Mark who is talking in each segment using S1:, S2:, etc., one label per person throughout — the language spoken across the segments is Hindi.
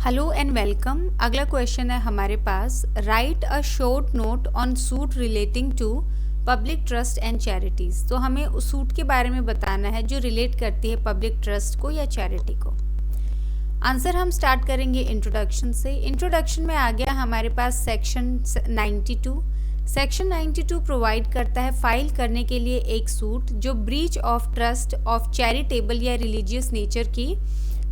S1: Hello and welcome. अगला क्वेश्चन है हमारे पास, write a short note on suit relating to public trust and charities. तो हमें उस सूट के बारे में बताना है जो रिलेट करती है पब्लिक ट्रस्ट को या चैरिटी को। आंसर हम स्टार्ट करेंगे इंट्रोडक्शन से। इंट्रोडक्शन में आ गया हमारे पास सेक्शन 92। सेक्शन 92 प्रोवाइड करता है फाइल करने के लिए एक सूट जो breach of trust of charitable या रिलीजियस नेचर की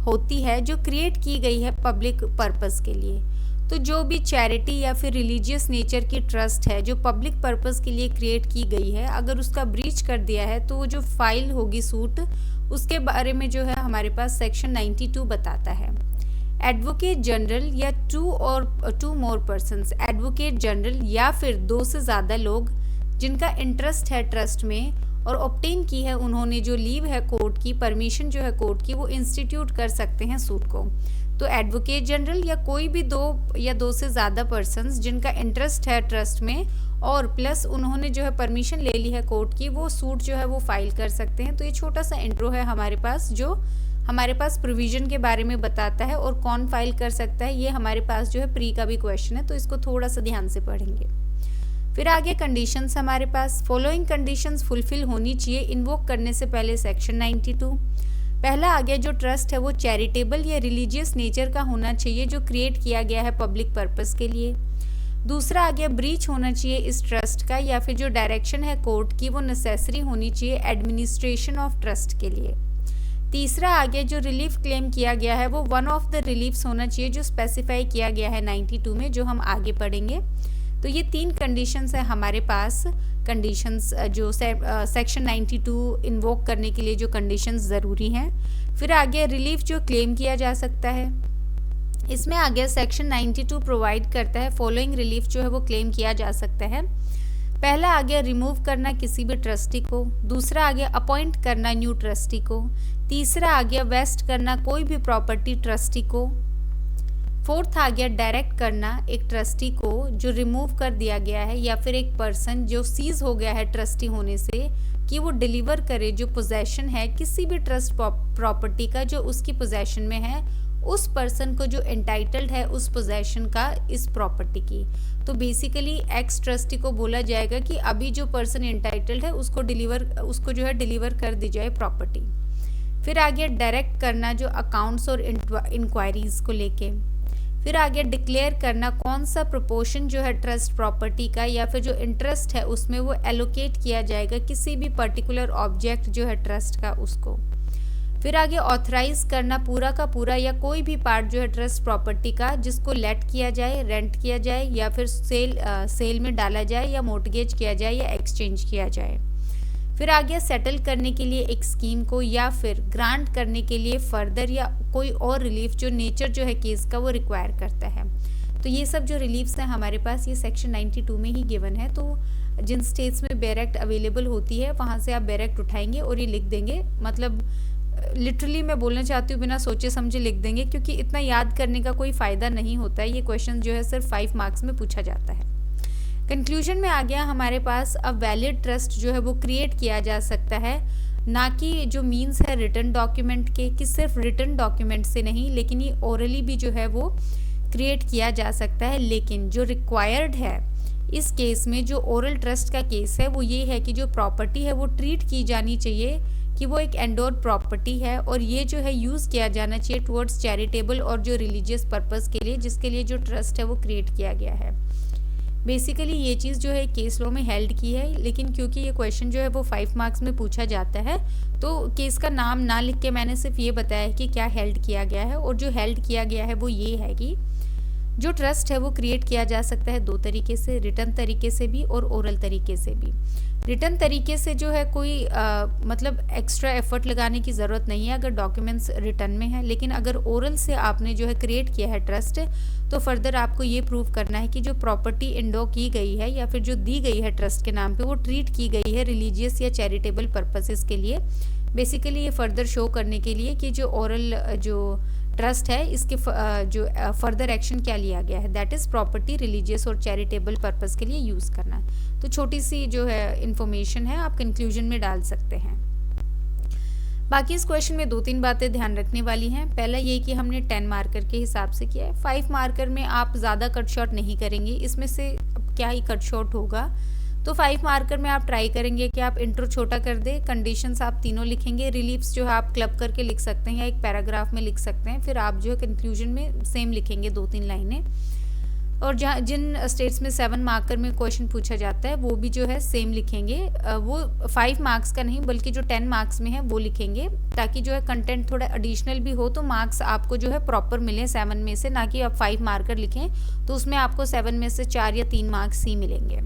S1: होती है, जो क्रिएट की गई है पब्लिक पर्पस के लिए। तो जो भी चैरिटी या फिर रिलीजियस नेचर की ट्रस्ट है जो पब्लिक पर्पस के लिए क्रिएट की गई है, अगर उसका ब्रीच कर दिया है तो वो जो फाइल होगी सूट, उसके बारे में जो है हमारे पास सेक्शन 92 बताता है। एडवोकेट जनरल या two more persons, advocate general या फिर दो से ज़्यादा लोग जिनका इंटरेस्ट है ट्रस्ट में और ऑब्टेन की है उन्होंने जो लीव है कोर्ट की, परमिशन जो है कोर्ट की, वो इंस्टीट्यूट कर सकते हैं सूट को। तो एडवोकेट जनरल या कोई भी दो से ज़्यादा पर्सन्स जिनका इंटरेस्ट है ट्रस्ट में और प्लस उन्होंने जो है परमिशन ले ली है कोर्ट की, वो सूट जो है वो फाइल कर सकते हैं। तो ये छोटा सा इंट्रो है हमारे पास जो हमारे पास प्रोविजन के बारे में बताता है और कौन फाइल कर सकता है। ये हमारे पास जो है प्री का भी क्वेश्चन है, तो इसको थोड़ा सा ध्यान से पढ़ेंगे। फिर आगे कंडीशंस हमारे पास, फॉलोइंग कंडीशंस फुलफिल होनी चाहिए इन्वोक करने से पहले सेक्शन 92। पहला आ गया, जो ट्रस्ट है वो चैरिटेबल या रिलीजियस नेचर का होना चाहिए जो क्रिएट किया गया है पब्लिक पर्पस के लिए। दूसरा आ गया, ब्रीच होना चाहिए इस ट्रस्ट का या फिर जो डायरेक्शन है कोर्ट की वो नेसेसरी होनी चाहिए एडमिनिस्ट्रेशन ऑफ ट्रस्ट के लिए। तीसरा आ गया, जो रिलीफ क्लेम किया गया है वो वन ऑफ द रिलीफ्स होना चाहिए जो स्पेसिफाई किया गया है 92 में, जो हम आगे पढ़ेंगे। तो ये तीन कंडीशंस है हमारे पास, कंडीशंस जो सेक्शन 92 इन्वोक करने के लिए जो कंडीशंस ज़रूरी हैं। फिर आगे रिलीफ जो क्लेम किया जा सकता है, इसमें आगे सेक्शन 92 प्रोवाइड करता है फॉलोइंग रिलीफ जो है वो क्लेम किया जा सकता है। पहला आ गया, रिमूव करना किसी भी ट्रस्टी को। दूसरा आ गया, अपॉइंट करना न्यू ट्रस्टी को। तीसरा आ गया, वेस्ट करना कोई भी प्रॉपर्टी ट्रस्टी को। फोर्थ आ गया, डायरेक्ट करना एक ट्रस्टी को जो रिमूव कर दिया गया है या फिर एक पर्सन जो सीज हो गया है ट्रस्टी होने से, कि वो डिलीवर करे जो पोजेशन है किसी भी ट्रस्ट प्रॉपर्टी का जो उसकी पोजेशन में है, उस पर्सन को जो एंटाइटल्ड है उस पोजेशन का इस प्रॉपर्टी की। तो बेसिकली एक्स ट्रस्टी को बोला जाएगा कि अभी जो पर्सन एंटाइटल्ड है उसको जो है डिलीवर कर दी जाए प्रॉपर्टी। फिर आ गया, डायरेक्ट करना जो अकाउंट्स और इंक्वायरीज को लेके। फिर आगे डिक्लेयर करना कौन सा प्रोपोर्शन जो है ट्रस्ट प्रॉपर्टी का या फिर जो इंटरेस्ट है उसमें वो एलोकेट किया जाएगा किसी भी पर्टिकुलर ऑब्जेक्ट जो है ट्रस्ट का उसको। फिर आगे ऑथराइज करना पूरा का पूरा या कोई भी पार्ट जो है ट्रस्ट प्रॉपर्टी का जिसको लेट किया जाए, रेंट किया जाए या फिर सेल में डाला जाए या मोर्टगेज किया जाए या एक्सचेंज किया जाए। फिर आगे सेटल करने के लिए एक स्कीम को या फिर ग्रांट करने के लिए फर्दर या कोई और रिलीफ जो नेचर जो है केस का वो रिक्वायर करता है। तो ये सब जो रिलीफ्स हैं हमारे पास ये सेक्शन 92 में ही गिवन है। तो जिन स्टेट्स में बेरेक्ट अवेलेबल होती है वहाँ से आप बेरेक्ट उठाएंगे और ये लिख देंगे। मतलब लिटरली मैं बोलना चाहती हूँ बिना सोचे समझे लिख देंगे, क्योंकि इतना याद करने का कोई फ़ायदा नहीं होता है। ये क्वेश्चन जो है सिर्फ 5 मार्क्स में पूछा जाता है। कंक्लूजन में आ गया हमारे पास, अब वैलिड ट्रस्ट जो है वो क्रिएट किया जा सकता है, ना कि जो मीन्स है रिटन डॉक्यूमेंट के, कि सिर्फ रिटन डॉक्यूमेंट से नहीं लेकिन ये ओरली भी जो है वो क्रिएट किया जा सकता है। लेकिन जो रिक्वायर्ड है इस केस में, जो ओरल ट्रस्ट का केस है, वो ये है कि जो प्रॉपर्टी है वो ट्रीट की जानी चाहिए कि वो एक एंडोर्ड प्रॉपर्टी है और ये जो है यूज़ किया जाना चाहिए टुवर्ड्स चैरिटेबल और जो रिलीजियस पर्पस के लिए जिसके लिए जो ट्रस्ट है वो क्रिएट किया गया है। बेसिकली ये चीज़ जो है केस लॉ में हेल्ड की है, लेकिन क्योंकि ये क्वेश्चन जो है वो 5 मार्क्स में पूछा जाता है तो केस का नाम ना लिख के मैंने सिर्फ ये बताया है कि क्या हेल्ड किया गया है। और जो हेल्ड किया गया है वो ये है कि जो ट्रस्ट है वो क्रिएट किया जा सकता है 2 तरीके से, रिटन तरीके से भी और ओरल तरीके से भी। रिटन तरीके से जो है कोई मतलब एक्स्ट्रा एफर्ट लगाने की ज़रूरत नहीं है अगर डॉक्यूमेंट्स रिटन में है। लेकिन अगर ओरल से आपने जो है क्रिएट किया है ट्रस्ट, तो फर्दर आपको ये प्रूव करना है कि जो प्रॉपर्टी इंडो की गई है या फिर जो दी गई है ट्रस्ट के नाम पे वो ट्रीट की गई है रिलीजियस या चैरिटेबल पर्पसेस के लिए। बेसिकली ये फर्दर शो करने के लिए कि जो ओरल जो ट्रस्ट है इसके जो फर्दर एक्शन क्या लिया गया है, दैट इज़ प्रॉपर्टी रिलीजियस और चैरिटेबल पर्पस के लिए यूज़ करना। तो छोटी सी जो है इन्फॉर्मेशन है, आप कंक्लूजन में डाल सकते हैं। बाकी इस क्वेश्चन में 2-3 बातें ध्यान रखने वाली हैं। पहला ये कि हमने 10 मार्कर के हिसाब से किया है। 5 मार्कर में आप ज़्यादा कट शॉट नहीं करेंगे, इसमें से क्या ही कट शॉट होगा। तो 5 मार्कर में आप ट्राई करेंगे कि आप इंट्रो छोटा कर दे, कंडीशंस आप तीनों लिखेंगे, रिलीफ्स जो है आप क्लब करके लिख सकते हैं या एक पैराग्राफ में लिख सकते हैं, फिर आप जो है कंक्लूजन में सेम लिखेंगे 2-3 लाइनें। और जहाँ जिन स्टेट्स में 7 मार्कर में क्वेश्चन पूछा जाता है वो भी जो है सेम लिखेंगे, वो 5 मार्क्स का नहीं बल्कि जो 10 मार्क्स में है वो लिखेंगे, ताकि जो है कंटेंट थोड़ा एडिशनल भी हो तो मार्क्स आपको जो है प्रॉपर मिले 7 में से, ना कि आप 5 मार्कर लिखें तो उसमें आपको 7 में से 4 या 3 मार्क्स ही मिलेंगे।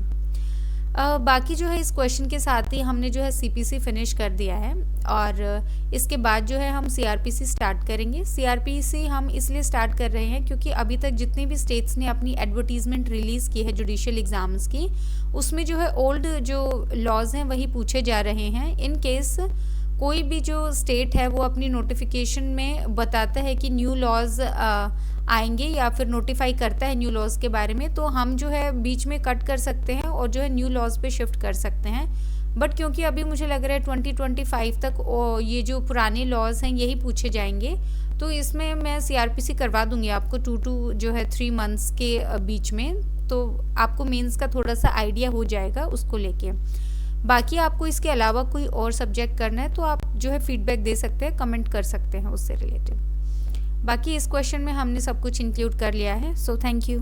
S1: बाकी जो है इस क्वेश्चन के साथ ही हमने जो है सीपीसी फिनिश कर दिया है और इसके बाद जो है हम सीआरपीसी स्टार्ट करेंगे। सीआरपीसी हम इसलिए स्टार्ट कर रहे हैं क्योंकि अभी तक जितने भी स्टेट्स ने अपनी एडवर्टीजमेंट रिलीज़ की है जुडिशियल एग्ज़ाम्स की, उसमें जो है ओल्ड जो लॉज हैं वही पूछे जा रहे हैं। इन केस कोई भी जो स्टेट है वो अपनी नोटिफिकेशन में बताता है कि न्यू लॉज आएंगे या फिर नोटिफाई करता है न्यू लॉज के बारे में, तो हम जो है बीच में कट कर सकते हैं और जो है न्यू लॉज पे शिफ्ट कर सकते हैं। बट क्योंकि अभी मुझे लग रहा है 2025 तक ये जो पुराने लॉज हैं यही पूछे जाएंगे, तो इसमें मैं सीआरपीसी करवा दूंगी आपको 2 to जो है 3 मंथ्स के बीच में, तो आपको मेंस का थोड़ा सा आइडिया हो जाएगा उसको लेके। बाकी आपको इसके अलावा कोई और सब्जेक्ट करना है तो आप जो है फीडबैक दे सकते हैं, कमेंट कर सकते हैं उससे रिलेटेड। बाकी इस क्वेश्चन में हमने सब कुछ इंक्लूड कर लिया है। So thank you.